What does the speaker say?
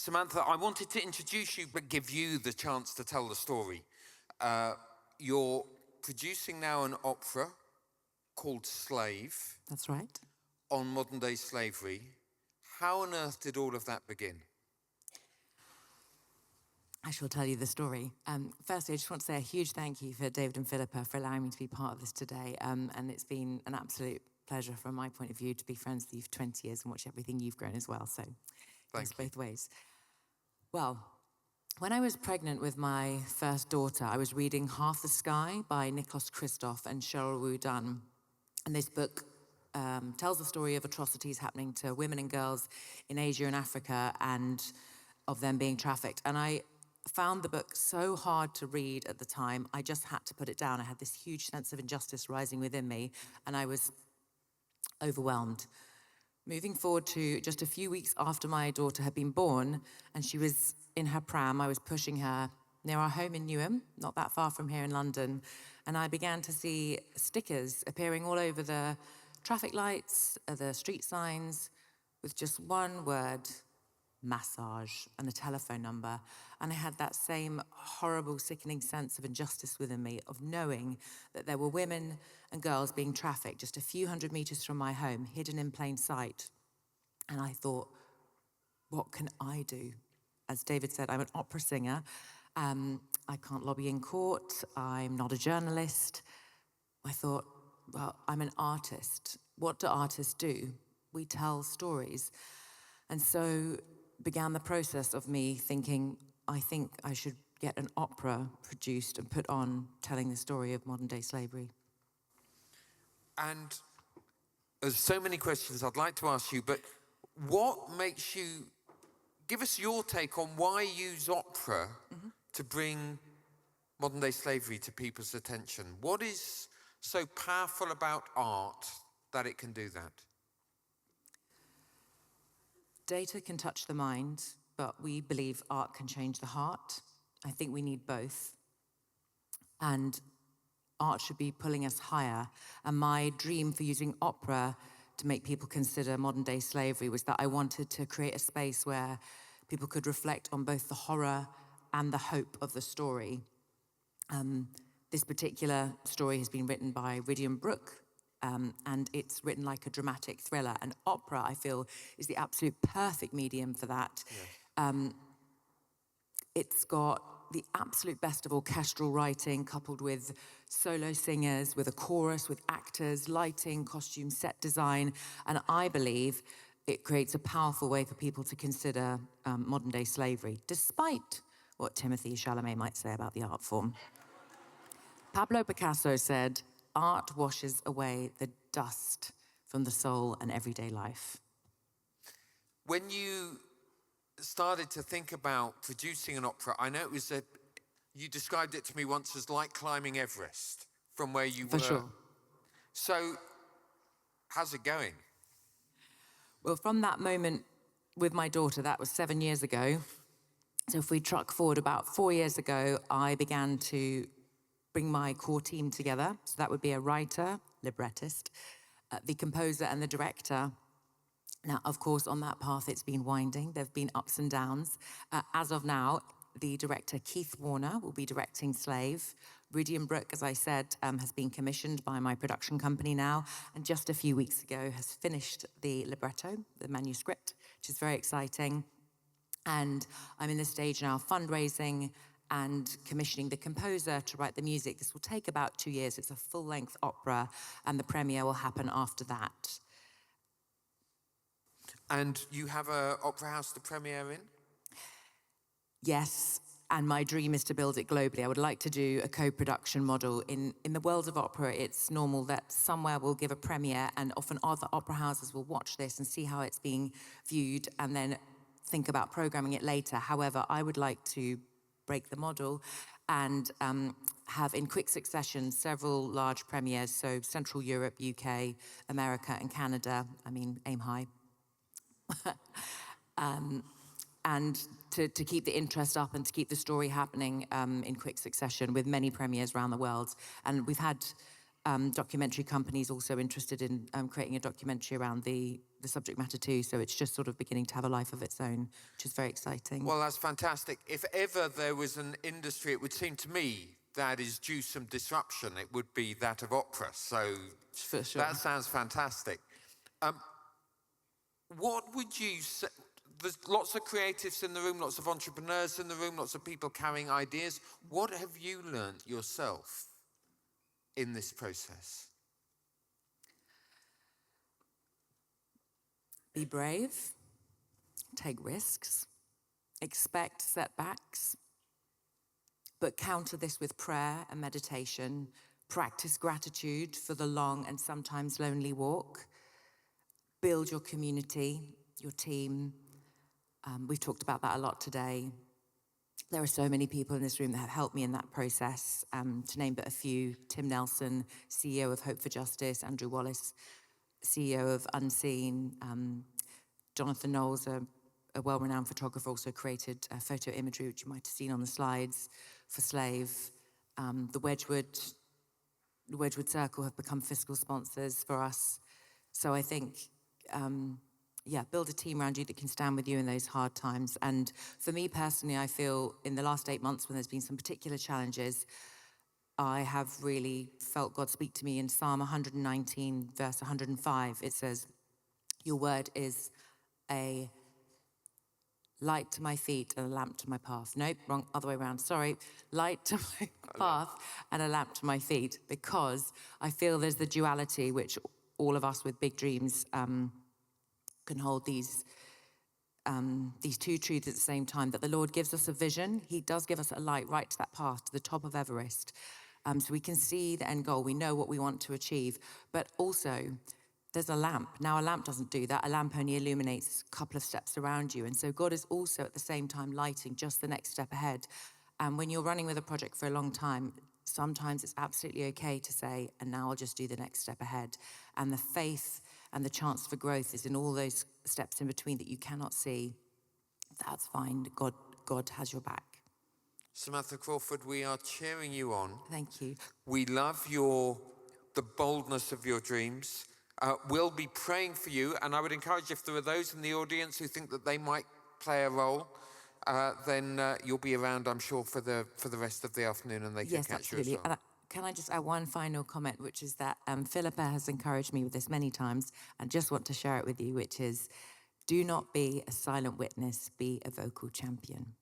Samantha, I wanted to introduce you, but give you the chance to tell the story. You're producing now an opera called Slave. That's right. On modern-day slavery. How on earth did all of that begin? I shall tell you the story. Firstly, I just want to say a huge thank you for David and Philippa for allowing me to be part of this today. And it's been an absolute pleasure from my point of view to be friends with you for 20 years and watch everything you've grown as well. So thanks both ways. Well, when I was pregnant with my first daughter, I was reading Half the Sky by Nicholas Kristof and Cheryl Wu Dunn. And this book tells the story of atrocities happening to women and girls in Asia and Africa and of them being trafficked. And I found the book so hard to read at the time, I just had to put it down. I had this huge sense of injustice rising within me, and I was overwhelmed. Moving forward to just a few weeks after my daughter had been born, and she was in her pram, I was pushing her near our home in Newham, not that far from here in London, and I began to see stickers appearing all over the traffic lights, the street signs, with just one word, massage, and a telephone number. And I had that same horrible, sickening sense of injustice within me, of knowing that there were women and girls being trafficked just a few hundred meters from my home, hidden in plain sight. And I thought, what can I do? As David said, I'm an opera singer. I can't lobby in court. I'm not a journalist. I thought, well, I'm an artist. What do artists do? We tell stories. And so began the process of me thinking, I think I should get an opera produced and put on telling the story of modern-day slavery. And there's so many questions I'd like to ask you, but what makes you... Give us your take on why use opera to bring modern-day slavery to people's attention. What is so powerful about art that it can do that? Data can touch the mind, but we believe art can change the heart. I think we need both. And art should be pulling us higher. And my dream for using opera to make people consider modern-day slavery was that I wanted to create a space where people could reflect on both the horror and the hope of the story. This particular story has been written by Rydian Brooke, and it's written like a dramatic thriller. And opera, I feel, is the absolute perfect medium for that. Yes. It's got the absolute best of orchestral writing, coupled with solo singers, with a chorus, with actors, lighting, costume, set design. And I believe it creates a powerful way for people to consider modern-day slavery, despite what Timothée Chalamet might say about the art form. Pablo Picasso said, art washes away the dust from the soul and everyday life. When you started to think about producing an opera, I know it was you described it to me once as like climbing Everest from where you were. For sure. So, how's it going? Well, from that moment with my daughter, that was 7 years ago. So if we truck forward about 4 years ago, I began to bring my core team together. So that would be a writer, librettist, the composer and the director. Now, of course, on that path, it's been winding. There have been ups and downs. As of now, the director, Keith Warner, will be directing Slave. Rydian Brooke, as I said, has been commissioned by my production company now, and just a few weeks ago has finished the libretto, the manuscript, which is very exciting. And I'm in the stage now of fundraising and commissioning the composer to write the music. This will take about 2 years. It's a full-length opera, and the premiere will happen after that. And you have an opera house to premiere in? Yes, and my dream is to build it globally. I would like to do a co-production model. In the world of opera, it's normal that somewhere will give a premiere, and often other opera houses will watch this and see how it's being viewed and then think about programming it later. However, I would like to break the model and have in quick succession several large premieres, so Central Europe, UK, America, and Canada. I mean, aim high. And to keep the interest up and to keep the story happening in quick succession with many premieres around the world. And we've had documentary companies also interested in creating a documentary around the subject matter too. So it's just sort of beginning to have a life of its own, which is very exciting. Well, that's fantastic. If ever there was an industry, it would seem to me, that is due some disruption, it would be that of opera. So For sure. that sounds fantastic. What would you say? There's lots of creatives in the room, lots of entrepreneurs in the room, lots of people carrying ideas. What have you learned yourself in this process? Be brave, take risks, expect setbacks, but counter this with prayer and meditation. Practice gratitude for the long and sometimes lonely walk. Build your community, your team. We've talked about that a lot today. There are so many people in this room that have helped me in that process. To name but a few: Tim Nelson, CEO of Hope for Justice; Andrew Wallace, CEO of Unseen; Jonathan Knowles, a well-renowned photographer, also created photo imagery, which you might have seen on the slides, for Slave. The Wedgwood Circle have become fiscal sponsors for us. So I think, build a team around you that can stand with you in those hard times. And for me personally, I feel in the last 8 months, when there's been some particular challenges, I have really felt God speak to me in Psalm 119, verse 105. It says, "Your word is a light to my feet and a lamp to my path." Nope, wrong, other way around, sorry. Light to my path and a lamp to my feet, because I feel there's the duality, which all of us with big dreams can hold these two truths at the same time, that the Lord gives us a vision. He does give us a light right to that path, to the top of Everest. So we can see the end goal. We know what we want to achieve. But also, there's a lamp. Now, a lamp doesn't do that. A lamp only illuminates a couple of steps around you. And so God is also at the same time lighting just the next step ahead. And when you're running with a project for a long time, sometimes it's absolutely okay to say, and now I'll just do the next step ahead. And the faith and the chance for growth is in all those steps in between that you cannot see. That's fine. God has your back. Samantha Crawford, we are cheering you on. Thank you. We love the boldness of your dreams. We'll be praying for you, and I would encourage, if there are those in the audience who think that they might play a role, then you'll be around, I'm sure, for the rest of the afternoon, and they can catch you as well. And can I just add one final comment, which is that Philippa has encouraged me with this many times, and just want to share it with you, which is, do not be a silent witness, be a vocal champion.